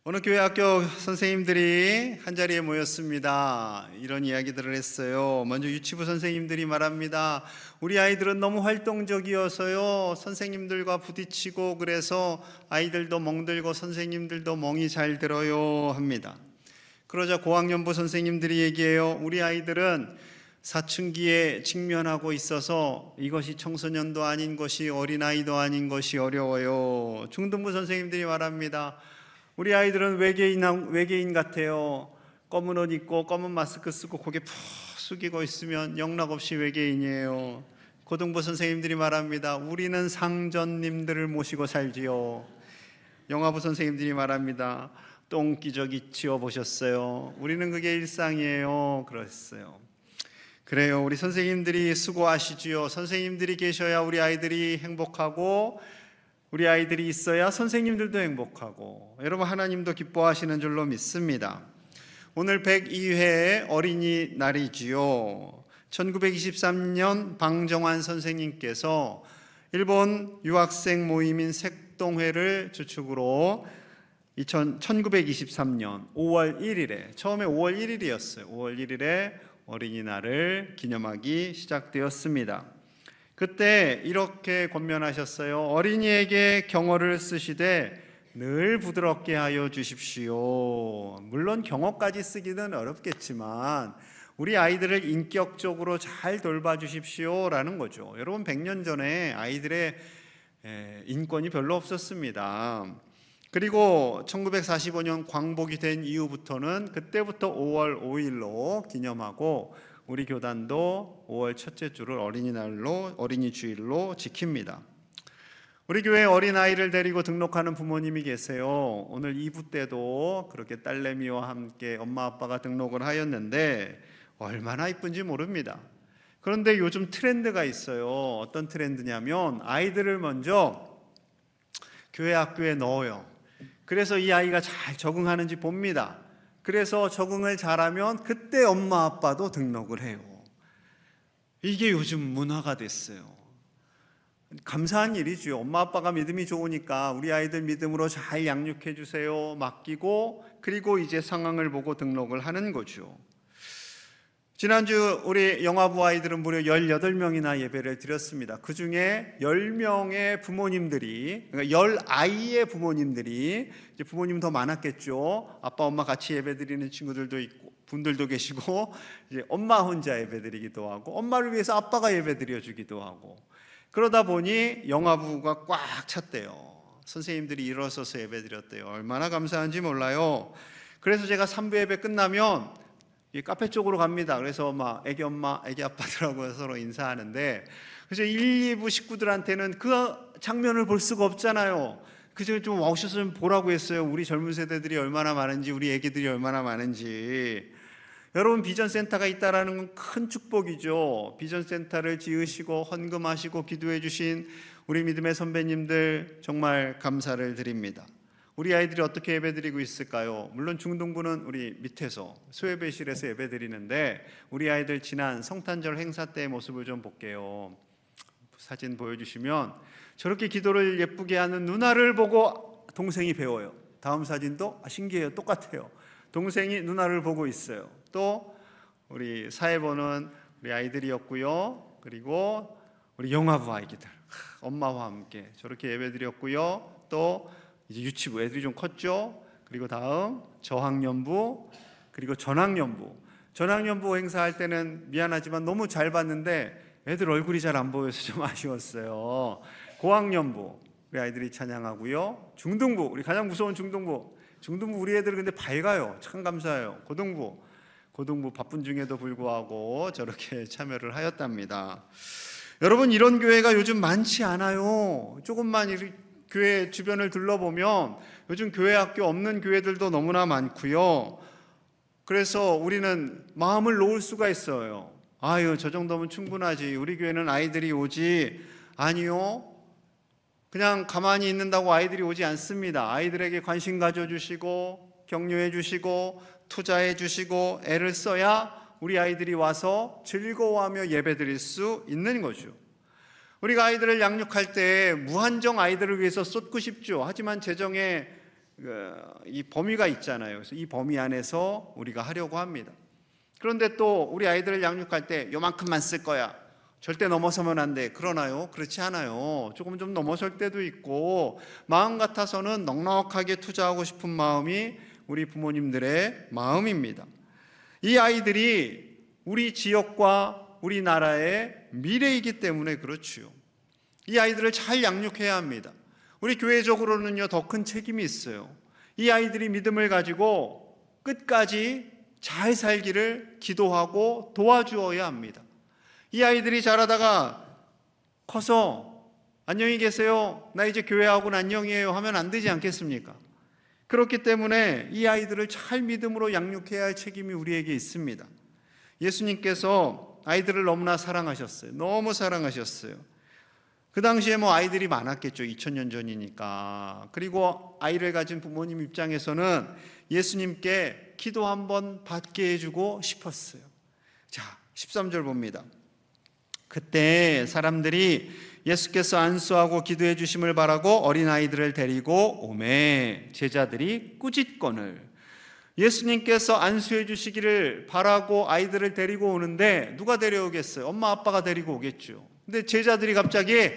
오늘 교회 학교 선생님들이 한자리에 모였습니다. 이런 이야기들을 했어요. 먼저 유치부 선생님들이 말합니다. 우리 아이들은 너무 활동적이어서요, 선생님들과 부딪히고 그래서 아이들도 멍들고 선생님들도 멍이 잘 들어요 합니다. 그러자 고학년부 선생님들이 얘기해요. 우리 아이들은 사춘기에 직면하고 있어서 이것이 청소년도 아닌 것이 어린아이도 아닌 것이 어려워요. 중등부 선생님들이 말합니다. 우리 아이들은 외계인 같아요. 검은 옷 입고 검은 마스크 쓰고 고개 푹 숙이고 있으면 영락없이 외계인이에요. 고등부 선생님들이 말합니다. 우리는 상전님들을 모시고 살지요. 영화부 선생님들이 말합니다. 똥기저귀 지워보셨어요? 우리는 그게 일상이에요. 그랬어요. 그래요. 우리 선생님들이 수고하시지요. 선생님들이 계셔야 우리 아이들이 행복하고 우리 아이들이 있어야 선생님들도 행복하고 여러분 하나님도 기뻐하시는 줄로 믿습니다. 오늘 102회 어린이날이지요. 1923년 방정환 선생님께서 일본 유학생 모임인 색동회를 주축으로 1923년 5월 1일에 처음에 5월 1일이었어요. 5월 1일에 어린이날을 기념하기 시작되었습니다. 그때 이렇게 권면하셨어요. 어린이에게 경어를 쓰시되 늘 부드럽게 하여 주십시오. 물론 경어까지 쓰기는 어렵겠지만 우리 아이들을 인격적으로 잘 돌봐주십시오 라는 거죠. 여러분 100년 전에 아이들의 인권이 별로 없었습니다. 그리고 1945년 광복이 된 이후부터는 그때부터 5월 5일로 기념하고 우리 교단도 5월 첫째 주를 어린이 주일로 지킵니다. 우리 교회에 어린아이를 데리고 등록하는 부모님이 계세요. 오늘 2부 때도 그렇게 딸내미와 함께 엄마 아빠가 등록을 하였는데 얼마나 이쁜지 모릅니다. 그런데 요즘 트렌드가 있어요. 어떤 트렌드냐면 아이들을 먼저 교회 학교에 넣어요. 그래서 이 아이가 잘 적응하는지 봅니다. 그래서 적응을 잘하면 그때 엄마 아빠도 등록을 해요. 이게 요즘 문화가 됐어요. 감사한 일이죠. 엄마 아빠가 믿음이 좋으니까 우리 아이들 믿음으로 잘 양육해 주세요. 맡기고 그리고 이제 상황을 보고 등록을 하는 거죠. 지난주 우리 영화부 아이들은 무려 18명이나 예배를 드렸습니다. 그 중에 10명의 부모님들이, 그러니까 10아이의 부모님들이, 이제 부모님 더 많았겠죠. 아빠, 엄마 같이 예배 드리는 친구들도 있고, 분들도 계시고, 이제 엄마 혼자 예배 드리기도 하고, 엄마를 위해서 아빠가 예배 드려주기도 하고, 그러다 보니 영화부가 꽉 찼대요. 선생님들이 일어서서 예배 드렸대요. 얼마나 감사한지 몰라요. 그래서 제가 3부 예배 끝나면 카페 쪽으로 갑니다. 그래서 애기 엄마, 애기 아빠들하고 서로 인사하는데, 그래서 1, 2부 식구들한테는 그 장면을 볼 수가 없잖아요. 그래서 좀 와우셔서 좀 보라고 했어요. 우리 젊은 세대들이 얼마나 많은지, 우리 애기들이 얼마나 많은지. 여러분, 비전센터가 있다라는 건 큰 축복이죠. 비전센터를 지으시고 헌금하시고 기도해 주신 우리 믿음의 선배님들 정말 감사를 드립니다. 우리 아이들이 어떻게 예배드리고 있을까요? 물론 중등부는 우리 밑에서 소예배실에서 예배드리는데 우리 아이들 지난 성탄절 행사 때의 모습을 좀 볼게요. 사진 보여주시면 저렇게 기도를 예쁘게 하는 누나를 보고 동생이 배워요. 다음 사진도 신기해요. 똑같아요. 동생이 누나를 보고 있어요. 또 우리 사회보는 우리 아이들이었고요. 그리고 우리 영화부 아이들 엄마와 함께 저렇게 예배드렸고요. 또 이제 유치부 애들이 좀 컸죠. 그리고 다음 저학년부, 그리고 전학년부 행사할 때는 미안하지만 너무 잘 봤는데 애들 얼굴이 잘 안 보여서 좀 아쉬웠어요. 고학년부 우리 아이들이 찬양하고요. 중등부 우리 가장 무서운 중등부 우리 애들 근데 밝아요. 참 감사해요. 고등부 바쁜 중에도 불구하고 저렇게 참여를 하였답니다. 여러분, 이런 교회가 요즘 많지 않아요. 조금만 교회 주변을 둘러보면 요즘 교회 학교 없는 교회들도 너무나 많고요. 그래서 우리는 마음을 놓을 수가 있어요. 아유, 저 정도면 충분하지. 우리 교회는 아이들이 오지. 아니요. 그냥 가만히 있는다고 아이들이 오지 않습니다. 아이들에게 관심 가져주시고 격려해 주시고 투자해 주시고 애를 써야 우리 아이들이 와서 즐거워하며 예배드릴 수 있는 거죠. 우리가 아이들을 양육할 때 무한정 아이들을 위해서 쏟고 싶죠. 하지만 재정에 이 범위가 있잖아요. 그래서 이 범위 안에서 우리가 하려고 합니다. 그런데 또 우리 아이들을 양육할 때 요만큼만 쓸 거야, 절대 넘어서면 안 돼, 그러나요? 그렇지 않아요. 조금 좀 넘어설 때도 있고, 마음 같아서는 넉넉하게 투자하고 싶은 마음이 우리 부모님들의 마음입니다. 이 아이들이 우리 지역과 우리나라의 미래이기 때문에 그렇지요. 이 아이들을 잘 양육해야 합니다. 우리 교회적으로는요, 더 큰 책임이 있어요. 이 아이들이 믿음을 가지고 끝까지 잘 살기를 기도하고 도와주어야 합니다. 이 아이들이 자라다가 커서 안녕히 계세요, 나 이제 교회하고는 안녕이에요 하면 안 되지 않겠습니까? 그렇기 때문에 이 아이들을 잘 믿음으로 양육해야 할 책임이 우리에게 있습니다. 예수님께서 아이들을 너무나 사랑하셨어요. 너무 사랑하셨어요. 그 당시에 아이들이 많았겠죠. 2000년 전이니까. 그리고 아이를 가진 부모님 입장에서는 예수님께 기도 한번 받게 해주고 싶었어요. 자, 13절 봅니다. 그때 사람들이 예수께서 안수하고 기도해 주심을 바라고 어린아이들을 데리고 오매 제자들이 꾸짖거늘. 예수님께서 안수해 주시기를 바라고 아이들을 데리고 오는데 누가 데려오겠어요? 엄마 아빠가 데리고 오겠죠. 근데 제자들이 갑자기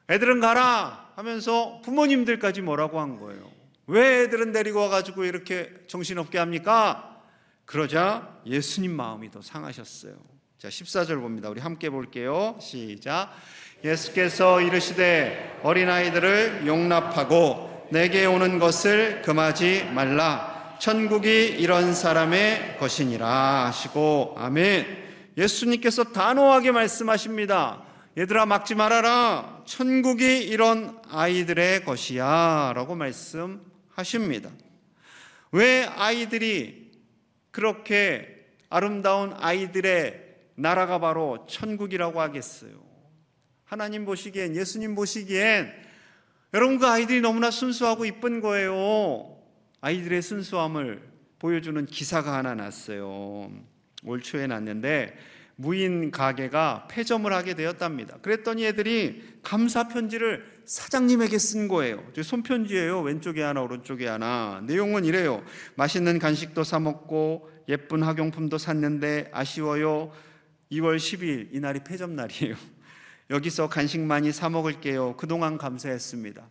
애들은 가라 하면서 부모님들까지 뭐라고 한 거예요. 왜 애들은 데리고 와가지고 이렇게 정신없게 합니까? 그러자 예수님 마음이 더 상하셨어요. 자, 14절 봅니다. 우리 함께 볼게요. 시작. 예수께서 이르시되 어린아이들을 용납하고 내게 오는 것을 금하지 말라. 천국이 이런 사람의 것이니라 하시고. 아멘. 예수님께서 단호하게 말씀하십니다. 얘들아, 막지 말아라. 천국이 이런 아이들의 것이야 라고 말씀하십니다. 왜 아이들이 그렇게 아름다운 아이들의 나라가 바로 천국이라고 하겠어요? 하나님 보시기엔, 예수님 보시기엔 여러분 그 아이들이 너무나 순수하고 이쁜 거예요. 아이들의 순수함을 보여주는 기사가 하나 났어요. 올 초에 났는데 무인 가게가 폐점을 하게 되었답니다. 그랬더니 애들이 감사 편지를 사장님에게 쓴 거예요. 손편지예요. 왼쪽에 하나 오른쪽에 하나. 내용은 이래요. 맛있는 간식도 사 먹고 예쁜 학용품도 샀는데 아쉬워요. 2월 12일 이날이 폐점 날이에요. 여기서 간식 많이 사 먹을게요. 그동안 감사했습니다.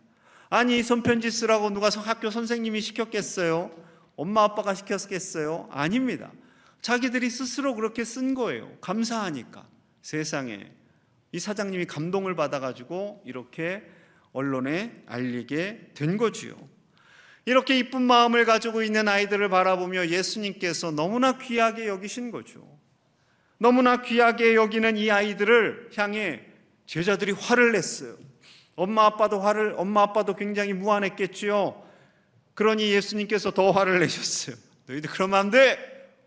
아니, 손편지 쓰라고 누가 학교 선생님이 시켰겠어요? 엄마 아빠가 시켰겠어요? 아닙니다. 자기들이 스스로 그렇게 쓴 거예요. 감사하니까. 세상에, 이 사장님이 감동을 받아가지고 이렇게 언론에 알리게 된 거지요. 이렇게 이쁜 마음을 가지고 있는 아이들을 바라보며 예수님께서 너무나 귀하게 여기신 거죠. 너무나 귀하게 여기는 이 아이들을 향해 제자들이 화를 냈어요. 엄마 아빠도 굉장히 무안했겠지요. 그러니 예수님께서 더 화를 내셨어요. 너희들 그러면 안 돼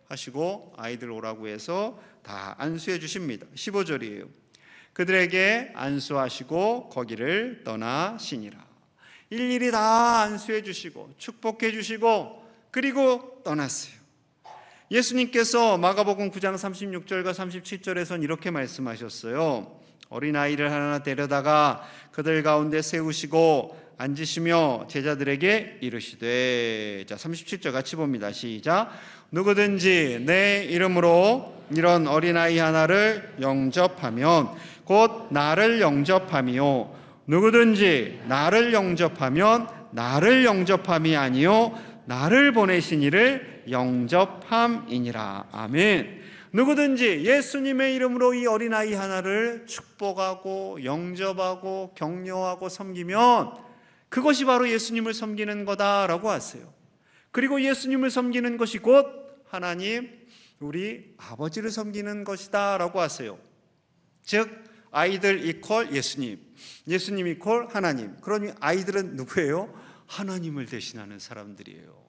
하시고 아이들 오라고 해서 다 안수해 주십니다. 15절이에요. 그들에게 안수하시고 거기를 떠나시니라. 일일이 다 안수해 주시고 축복해 주시고 그리고 떠났어요. 예수님께서 마가복음 9장 36절과 37절에선 이렇게 말씀하셨어요. 어린아이를 하나 데려다가 그들 가운데 세우시고 앉으시며 제자들에게 이르시되. 자, 37절 같이 봅니다. 시작. 누구든지 내 이름으로 이런 어린아이 하나를 영접하면 곧 나를 영접함이요, 누구든지 나를 영접하면 나를 영접함이 아니요 나를 보내신 이를 영접함이니라. 아멘. 누구든지 예수님의 이름으로 이 어린아이 하나를 축복하고 영접하고 격려하고 섬기면 그것이 바로 예수님을 섬기는 거다라고 하세요. 그리고 예수님을 섬기는 것이 곧 하나님, 우리 아버지를 섬기는 것이다 라고 하세요. 즉 아이들 이퀄 예수님, 예수님 이퀄 하나님. 그러니 아이들은 누구예요? 하나님을 대신하는 사람들이에요.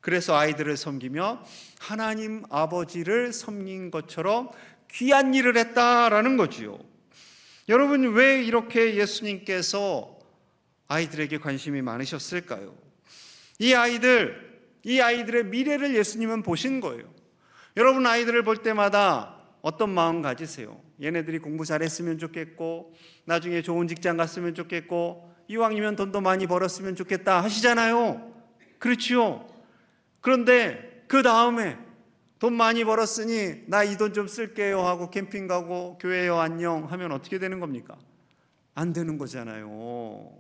그래서 아이들을 섬기며 하나님 아버지를 섬긴 것처럼 귀한 일을 했다라는 거지요. 여러분, 왜 이렇게 예수님께서 아이들에게 관심이 많으셨을까요? 이 아이들의 미래를 예수님은 보신 거예요. 여러분, 아이들을 볼 때마다 어떤 마음 가지세요? 얘네들이 공부 잘했으면 좋겠고, 나중에 좋은 직장 갔으면 좋겠고, 이왕이면 돈도 많이 벌었으면 좋겠다 하시잖아요. 그렇지요. 그런데 그 다음에 돈 많이 벌었으니 나 이 돈 좀 쓸게요 하고 캠핑 가고 교회요 안녕 하면 어떻게 되는 겁니까? 안 되는 거잖아요.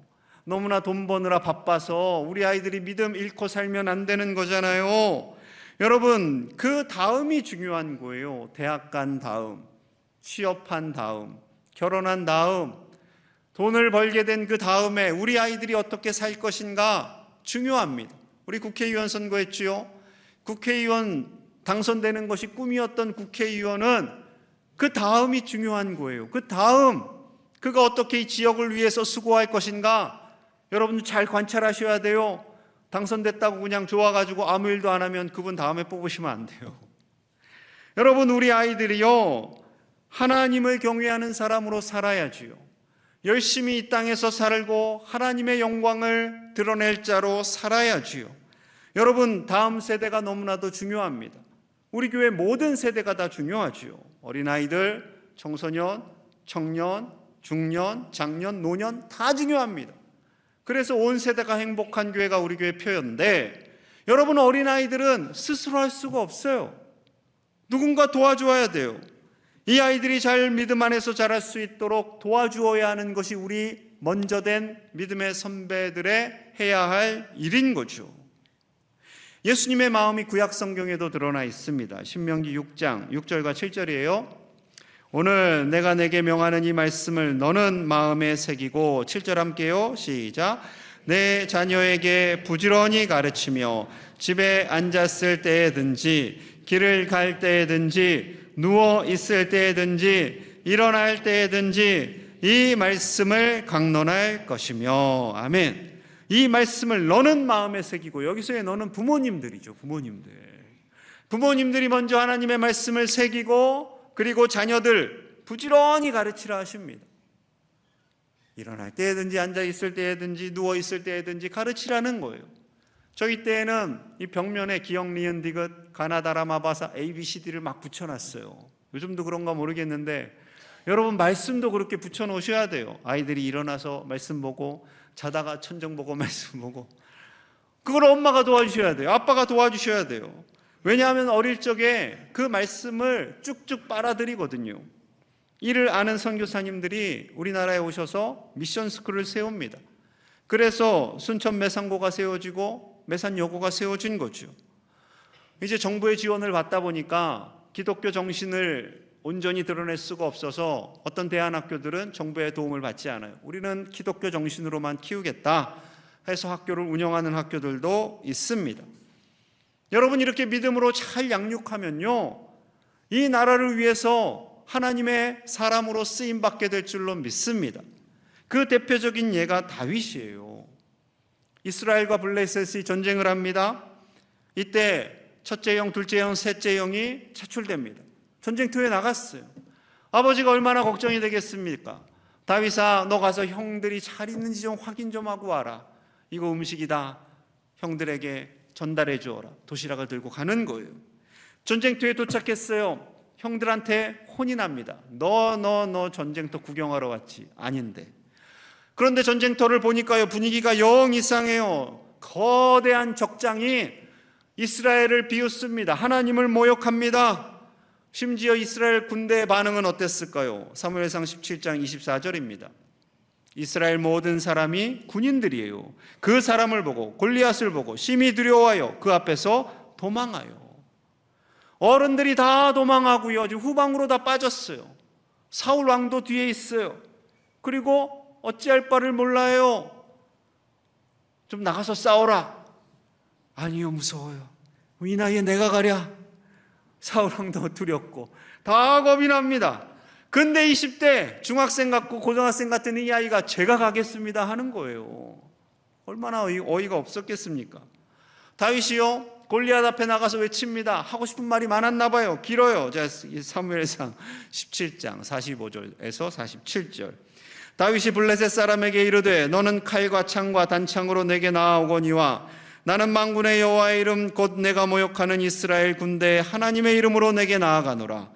너무나 돈 버느라 바빠서 우리 아이들이 믿음 잃고 살면 안 되는 거잖아요. 여러분, 그 다음이 중요한 거예요. 대학 간 다음, 취업한 다음, 결혼한 다음, 돈을 벌게 된 그 다음에 우리 아이들이 어떻게 살 것인가 중요합니다. 우리 국회의원 선거했지요. 국회의원 당선되는 것이 꿈이었던 국회의원은 그 다음이 중요한 거예요. 그 다음, 그가 어떻게 이 지역을 위해서 수고할 것인가 여러분 잘 관찰하셔야 돼요. 당선됐다고 그냥 좋아가지고 아무 일도 안 하면 그분 다음에 뽑으시면 안 돼요. 여러분, 우리 아이들이요, 하나님을 경외하는 사람으로 살아야지요. 열심히 이 땅에서 살고 하나님의 영광을 드러낼 자로 살아야지요. 여러분, 다음 세대가 너무나도 중요합니다. 우리 교회 모든 세대가 다 중요하지요. 어린아이들, 청소년, 청년, 중년, 장년, 노년 다 중요합니다. 그래서 온 세대가 행복한 교회가 우리 교회 표현인데, 여러분, 어린아이들은 스스로 할 수가 없어요. 누군가 도와줘야 돼요. 이 아이들이 잘 믿음 안에서 자랄 수 있도록 도와주어야 하는 것이 우리 먼저 된 믿음의 선배들의 해야 할 일인 거죠. 예수님의 마음이 구약 성경에도 드러나 있습니다. 신명기 6장 6절과 7절이에요. 오늘 내가 내게 명하는 이 말씀을 너는 마음에 새기고, 7절 함께요. 시작. 내 자녀에게 부지런히 가르치며 집에 앉았을 때에든지 길을 갈 때에든지 누워 있을 때에든지 일어날 때에든지 이 말씀을 강론할 것이며. 아멘. 이 말씀을 너는 마음에 새기고, 여기서의 너는 부모님들이죠. 부모님들이 먼저 하나님의 말씀을 새기고, 그리고 자녀들 부지런히 가르치라 하십니다. 일어날 때든지 앉아있을 때든지 누워있을 때든지 가르치라는 거예요. 저희 때에는 이 벽면에 기역, 니은, 디귿, 가나다라, 마바사, ABCD를 막 붙여놨어요. 요즘도 그런가 모르겠는데 여러분, 말씀도 그렇게 붙여놓으셔야 돼요. 아이들이 일어나서 말씀 보고, 자다가 천정 보고 말씀 보고, 그걸 엄마가 도와주셔야 돼요. 아빠가 도와주셔야 돼요. 왜냐하면 어릴 적에 그 말씀을 쭉쭉 빨아들이거든요. 이를 아는 선교사님들이 우리나라에 오셔서 미션 스쿨을 세웁니다. 그래서 순천 매산고가 세워지고 매산여고가 세워진 거죠. 이제 정부의 지원을 받다 보니까 기독교 정신을 온전히 드러낼 수가 없어서 어떤 대안학교들은 정부의 도움을 받지 않아요. 우리는 기독교 정신으로만 키우겠다 해서 학교를 운영하는 학교들도 있습니다. 여러분, 이렇게 믿음으로 잘 양육하면요, 이 나라를 위해서 하나님의 사람으로 쓰임받게 될 줄로 믿습니다. 그 대표적인 예가 다윗이에요. 이스라엘과 블레셋이 전쟁을 합니다. 이때 첫째 형, 둘째 형, 셋째 형이 차출됩니다. 전쟁터에 나갔어요. 아버지가 얼마나 걱정이 되겠습니까? 다윗아, 너 가서 형들이 잘 있는지 좀 확인 좀 하고 와라. 이거 음식이다. 형들에게 전달해 주어라. 도시락을 들고 가는 거예요. 전쟁터에 도착했어요. 형들한테 혼이 납니다. 너 전쟁터 구경하러 왔지? 아닌데. 그런데 전쟁터를 보니까요, 분위기가 영 이상해요. 거대한 적장이 이스라엘을 비웃습니다. 하나님을 모욕합니다. 심지어 이스라엘 군대의 반응은 어땠을까요? 사무엘상 17장 24절입니다. 이스라엘 모든 사람이 군인들이에요. 그 사람을 보고, 골리앗을 보고 심히 두려워하여 그 앞에서 도망하여. 어른들이 다 도망하고요, 지금 후방으로 다 빠졌어요. 사울 왕도 뒤에 있어요. 그리고 어찌할 바를 몰라요. 좀 나가서 싸워라. 아니요, 무서워요. 이 나이에 내가 가랴. 사울 왕도 두렵고 다 겁이 납니다. 근데 20대 중학생 같고 고등학생 같은 이 아이가 제가 가겠습니다 하는 거예요. 얼마나 어이가 없었겠습니까? 다윗이요, 골리앗 앞에 나가서 외칩니다. 하고 싶은 말이 많았나 봐요. 길어요. 사무엘상 17장 45절에서 47절. 다윗이 블레셋 사람에게 이르되 너는 칼과 창과 단창으로 내게 나아오거니와 나는 만군의 여호와의 이름 곧 내가 모욕하는 이스라엘 군대의 하나님의 이름으로 내게 나아가노라.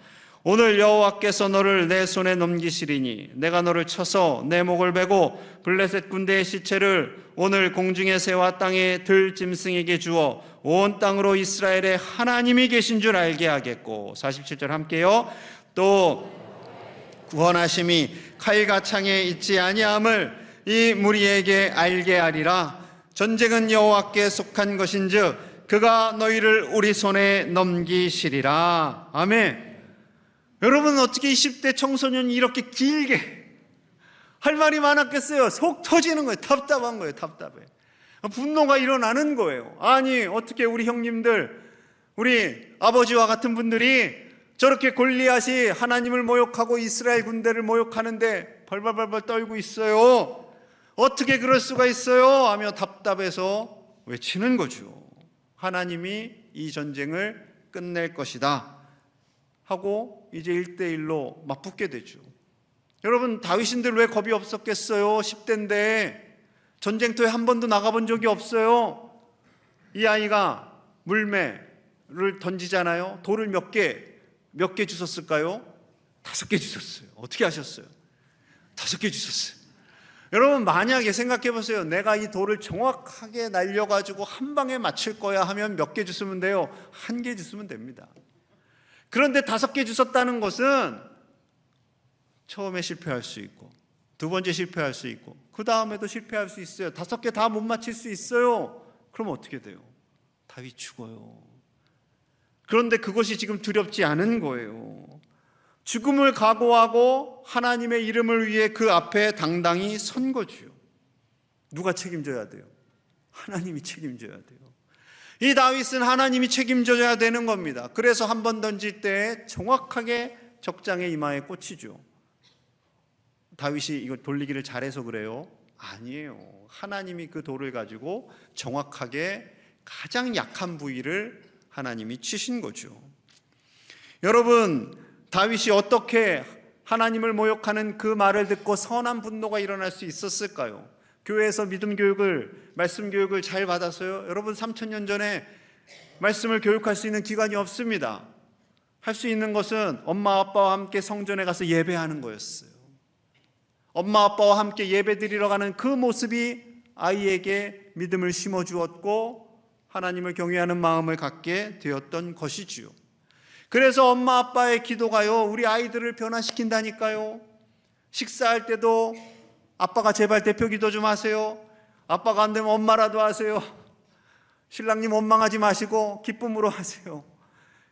오늘 여호와께서 너를 내 손에 넘기시리니 내가 너를 쳐서 내 목을 베고 블레셋 군대의 시체를 오늘 공중의 새와 땅의 들짐승에게 주어 온 땅으로 이스라엘의 하나님이 계신 줄 알게 하겠고. 47절 함께요. 또 구원하심이 칼과 창에 있지 아니함을 이 무리에게 알게 하리라. 전쟁은 여호와께 속한 것인즉 그가 너희를 우리 손에 넘기시리라. 아멘. 여러분, 어떻게 20대 청소년이 이렇게 길게 할 말이 많았겠어요? 속 터지는 거예요. 답답한 거예요. 답답해. 분노가 일어나는 거예요. 아니, 어떻게 우리 형님들, 우리 아버지와 같은 분들이 저렇게 골리앗이 하나님을 모욕하고 이스라엘 군대를 모욕하는데 벌벌벌벌 떨고 있어요. 어떻게 그럴 수가 있어요? 하며 답답해서 외치는 거죠. 하나님이 이 전쟁을 끝낼 것이다 하고 이제 1대1로 맞붙게 되죠. 여러분, 다윗인들 왜 겁이 없었겠어요? 10대인데 전쟁터에 한 번도 나가본 적이 없어요. 이 아이가 물매를 던지잖아요. 돌을 몇 개 주웠을까요? 5개 주웠어요. 어떻게 하셨어요? 5개 주웠어요. 여러분, 만약에 생각해 보세요. 내가 이 돌을 정확하게 날려가지고 한 방에 맞출 거야 하면 몇 개 주스면 돼요? 1개 주스면 됩니다. 그런데 5개 주웠다는 것은 처음에 실패할 수 있고, 두 번째 실패할 수 있고, 그 다음에도 실패할 수 있어요. 5개 다 못 맞힐 수 있어요. 그럼 어떻게 돼요? 다윗 죽어요. 그런데 그것이 지금 두렵지 않은 거예요. 죽음을 각오하고 하나님의 이름을 위해 그 앞에 당당히 선 거지요. 누가 책임져야 돼요? 하나님이 책임져야 돼요. 이 다윗은 하나님이 책임져야 되는 겁니다. 그래서 한 번 던질 때 정확하게 적장의 이마에 꽂히죠. 다윗이 이거 돌리기를 잘해서 그래요? 아니에요. 하나님이 그 돌을 가지고 정확하게 가장 약한 부위를 하나님이 치신 거죠. 여러분, 다윗이 어떻게 하나님을 모욕하는 그 말을 듣고 선한 분노가 일어날 수 있었을까요? 교회에서 믿음 교육을, 말씀 교육을 잘 받았어요? 여러분, 3000년 전에 말씀을 교육할 수 있는 기관이 없습니다. 할 수 있는 것은 엄마 아빠와 함께 성전에 가서 예배하는 거였어요. 엄마 아빠와 함께 예배 드리러 가는 그 모습이 아이에게 믿음을 심어주었고 하나님을 경외하는 마음을 갖게 되었던 것이지요. 그래서 엄마 아빠의 기도가요, 우리 아이들을 변화시킨다니까요. 식사할 때도 아빠가 제발 대표 기도 좀 하세요. 아빠가 안 되면 엄마라도 하세요. 신랑님 원망하지 마시고 기쁨으로 하세요.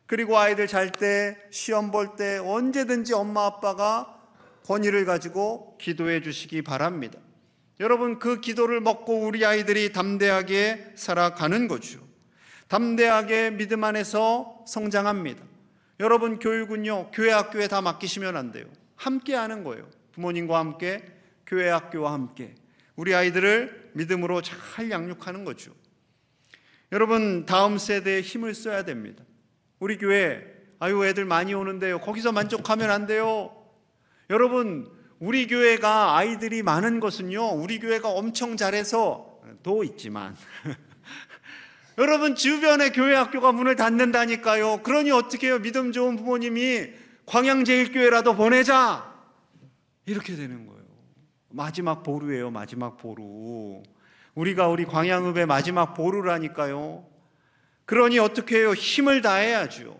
그리고 아이들 잘 때, 시험 볼 때 언제든지 엄마 아빠가 권위를 가지고 기도해 주시기 바랍니다. 여러분, 그 기도를 먹고 우리 아이들이 담대하게 살아가는 거죠. 담대하게 믿음 안에서 성장합니다. 여러분, 교육은요, 교회 학교에 다 맡기시면 안 돼요. 함께 하는 거예요. 부모님과 함께, 교회 학교와 함께 우리 아이들을 믿음으로 잘 양육하는 거죠. 여러분, 다음 세대에 힘을 써야 됩니다. 우리 교회, 아유 애들 많이 오는데요, 거기서 만족하면 안 돼요. 여러분, 우리 교회가 아이들이 많은 것은요, 우리 교회가 엄청 잘해서도 있지만 여러분, 주변에 교회 학교가 문을 닫는다니까요. 그러니 어떻게 해요? 믿음 좋은 부모님이 광양제일교회라도 보내자, 이렇게 되는 거예요. 마지막 보루예요. 마지막 보루. 우리가 우리 광양읍의 마지막 보루라니까요. 그러니 어떻게 해요? 힘을 다해야죠.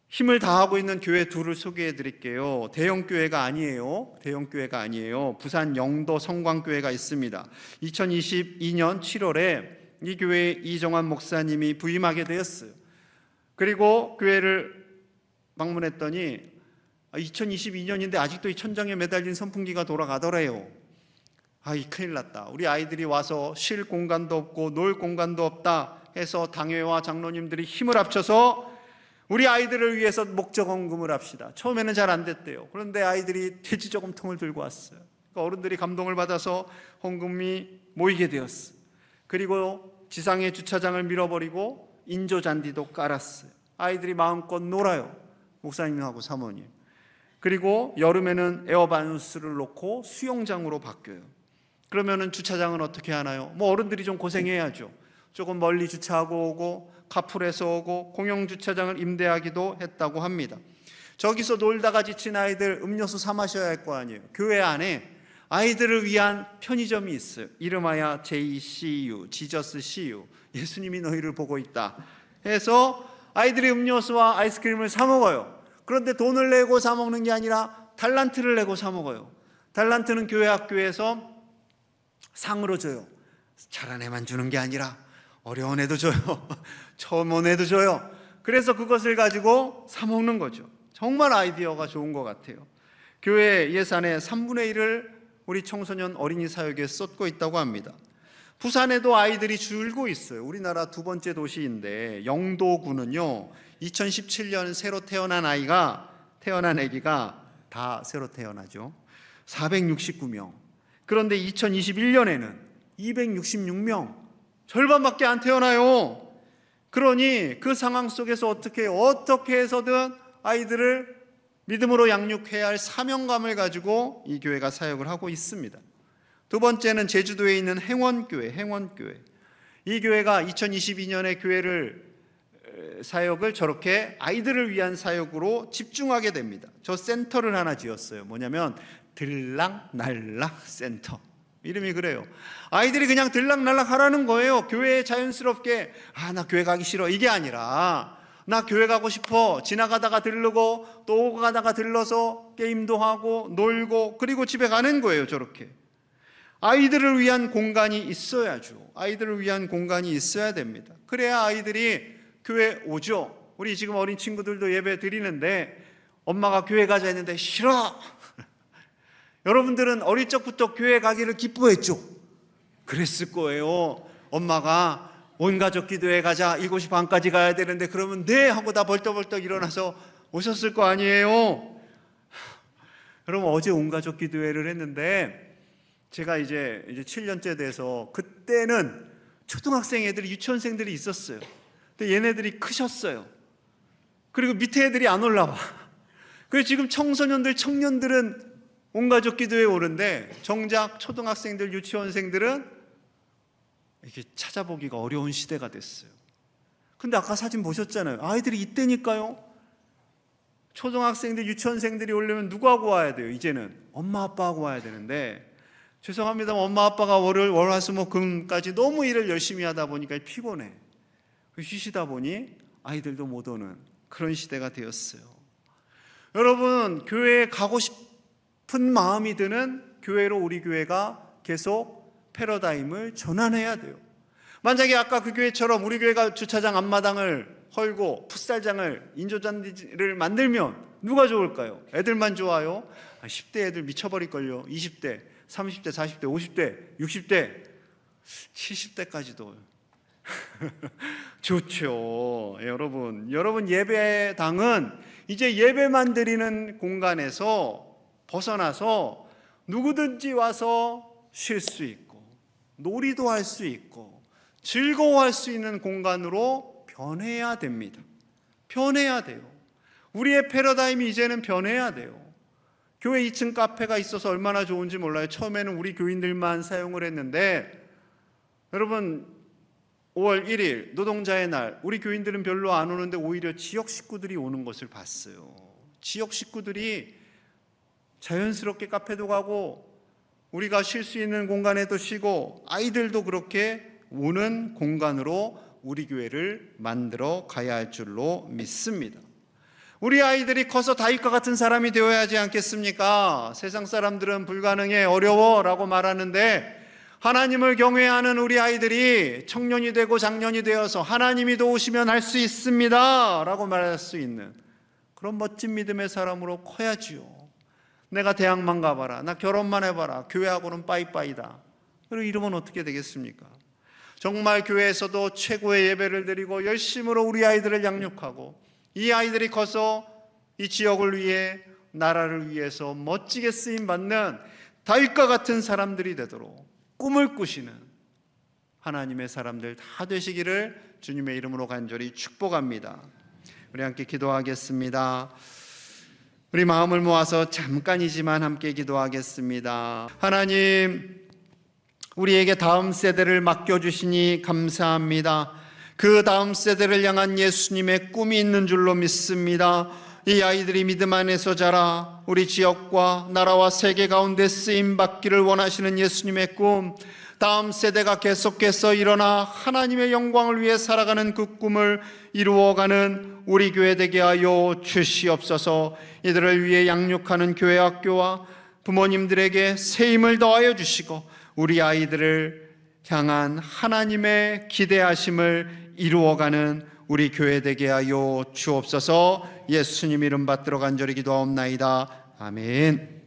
힘을 다하고 있는 교회 둘을 소개해 드릴게요. 대형교회가 아니에요. 대형교회가 아니에요. 부산 영도 성광교회가 있습니다. 2022년 7월에 이 교회에 이정환 목사님이 부임하게 되었어요. 그리고 교회를 방문했더니 2022년인데 아직도 이 천장에 매달린 선풍기가 돌아가더래요. 이 큰일 났다. 우리 아이들이 와서 쉴 공간도 없고 놀 공간도 없다 해서 당회와 장로님들이 힘을 합쳐서 우리 아이들을 위해서 목적 헌금을 합시다. 처음에는 잘 안 됐대요. 그런데 아이들이 돼지 저금통을 들고 왔어요. 그러니까 어른들이 감동을 받아서 헌금이 모이게 되었어요. 그리고 지상의 주차장을 밀어버리고 인조잔디도 깔았어요. 아이들이 마음껏 놀아요. 목사님하고 사모님. 그리고 여름에는 에어바운스를 놓고 수영장으로 바뀌어요. 그러면은 주차장은 어떻게 하나요? 어른들이 좀 고생해야죠. 조금 멀리 주차하고 오고 카풀에서 오고 공영주차장을 임대하기도 했다고 합니다. 저기서 놀다가 지친 아이들 음료수 사 마셔야 할 거 아니에요. 교회 안에 아이들을 위한 편의점이 있어요. 이름하여 JCU, 지저스 CU, 예수님이 너희를 보고 있다 해서 아이들이 음료수와 아이스크림을 사 먹어요. 그런데 돈을 내고 사 먹는 게 아니라 달란트를 내고 사 먹어요. 달란트는 교회 학교에서 상으로 줘요. 잘한 애만 주는 게 아니라 어려운 애도 줘요. 처음 온 애도 줘요. 그래서 그것을 가지고 사 먹는 거죠. 정말 아이디어가 좋은 것 같아요. 교회 예산의 3분의 1을 우리 청소년 어린이 사역에 쏟고 있다고 합니다. 부산에도 아이들이 줄고 있어요. 우리나라 두 번째 도시인데 영도구는요, 2017년 새로 태어난 아기가 다 새로 태어나죠. 469명. 그런데 2021년에는 266명, 절반밖에 안 태어나요. 그러니 그 상황 속에서 어떻게 해서든 아이들을 믿음으로 양육해야 할 사명감을 가지고 이 교회가 사역을 하고 있습니다. 두 번째는 제주도에 있는 행원교회. 이 교회가 2022년에 사역을 저렇게 아이들을 위한 사역으로 집중하게 됩니다. 저 센터를 하나 지었어요. 뭐냐면 들락날락 센터. 이름이 그래요. 아이들이 그냥 들락날락 하라는 거예요. 교회에 자연스럽게 나 교회 가기 싫어 이게 아니라 나 교회 가고 싶어. 지나가다가 들르고 또 오고 가다가 들러서 게임도 하고 놀고 그리고 집에 가는 거예요. 저렇게 아이들을 위한 공간이 있어야죠. 아이들을 위한 공간이 있어야 됩니다. 그래야 아이들이 교회 오죠. 우리 지금 어린 친구들도 예배 드리는데 엄마가 교회 가자 했는데 싫어. 여러분들은 어릴 적부터 교회 가기를 기뻐했죠. 그랬을 거예요. 엄마가 온 가족 기도회 가자 7시 반까지 가야 되는데 그러면 네 하고 다 벌떡벌떡 일어나서 오셨을 거 아니에요. 여러분 어제 온 가족 기도회를 했는데 제가 이제 7년째 돼서 그때는 초등학생 애들이 유치원생들이 있었어요. 근데 얘네들이 크셨어요. 그리고 밑에 애들이 안 올라와. 그래서 지금 청년들은 온 가족 기도회에 오는데 정작 초등학생들 유치원생들은 이게 찾아보기가 어려운 시대가 됐어요. 근데 아까 사진 보셨잖아요. 아이들이 이때니까요. 초등학생들 유치원생들이 오려면 누구하고 와야 돼요? 이제는 엄마 아빠하고 와야 되는데 죄송합니다만 엄마 아빠가 월화수목금까지 너무 일을 열심히 하다 보니까 피곤해. 쉬시다 보니 아이들도 못 오는 그런 시대가 되었어요. 여러분 교회에 가고 싶은 마음이 드는 교회로 우리 교회가 계속 패러다임을 전환해야 돼요. 만약에 아까 그 교회처럼 우리 교회가 주차장 앞마당을 헐고 풋살장을 인조잔디를 만들면 누가 좋을까요? 애들만 좋아요? 10대 애들 미쳐버릴걸요. 20대, 30대, 40대, 50대, 60대, 70대까지도 좋죠. 여러분 예배당은 이제 예배만 드리는 공간에서 벗어나서 누구든지 와서 쉴 수 있고 놀이도 할 수 있고 즐거워할 수 있는 공간으로 변해야 됩니다. 변해야 돼요. 우리의 패러다임이 이제는 변해야 돼요. 교회 2층 카페가 있어서 얼마나 좋은지 몰라요. 처음에는 우리 교인들만 사용을 했는데 여러분 5월 1일 노동자의 날 우리 교인들은 별로 안 오는데 오히려 지역 식구들이 오는 것을 봤어요. 지역 식구들이 자연스럽게 카페도 가고 우리가 쉴 수 있는 공간에도 쉬고 아이들도 그렇게 오는 공간으로 우리 교회를 만들어 가야 할 줄로 믿습니다. 우리 아이들이 커서 다윗과 같은 사람이 되어야 하지 않겠습니까? 세상 사람들은 불가능해 어려워 라고 말하는데 하나님을 경외하는 우리 아이들이 청년이 되고 장년이 되어서 하나님이 도우시면 할 수 있습니다 라고 말할 수 있는 그런 멋진 믿음의 사람으로 커야지요. 내가 대학만 가봐라, 나 결혼만 해봐라, 교회하고는 빠이빠이다. 그리고 이러면 어떻게 되겠습니까? 정말 교회에서도 최고의 예배를 드리고 열심으로 우리 아이들을 양육하고 이 아이들이 커서 이 지역을 위해 나라를 위해서 멋지게 쓰임받는 다윗과 같은 사람들이 되도록 꿈을 꾸시는 하나님의 사람들 다 되시기를 주님의 이름으로 간절히 축복합니다. 우리 함께 기도하겠습니다. 우리 마음을 모아서 잠깐이지만 함께 기도하겠습니다. 하나님, 우리에게 다음 세대를 맡겨주시니 감사합니다. 그 다음 세대를 향한 예수님의 꿈이 있는 줄로 믿습니다. 이 아이들이 믿음 안에서 자라 우리 지역과 나라와 세계 가운데 쓰임받기를 원하시는 예수님의 꿈, 다음 세대가 계속해서 일어나 하나님의 영광을 위해 살아가는 그 꿈을 이루어가는 우리 교회 되게 하여 주시옵소서. 이들을 위해 양육하는 교회 학교와 부모님들에게 새 힘을 더하여 주시고 우리 아이들을 향한 하나님의 기대하심을 이루어가는 우리 교회 되게 하여 주옵소서. 예수님 이름 받들어 간절히 기도하옵나이다. 아멘.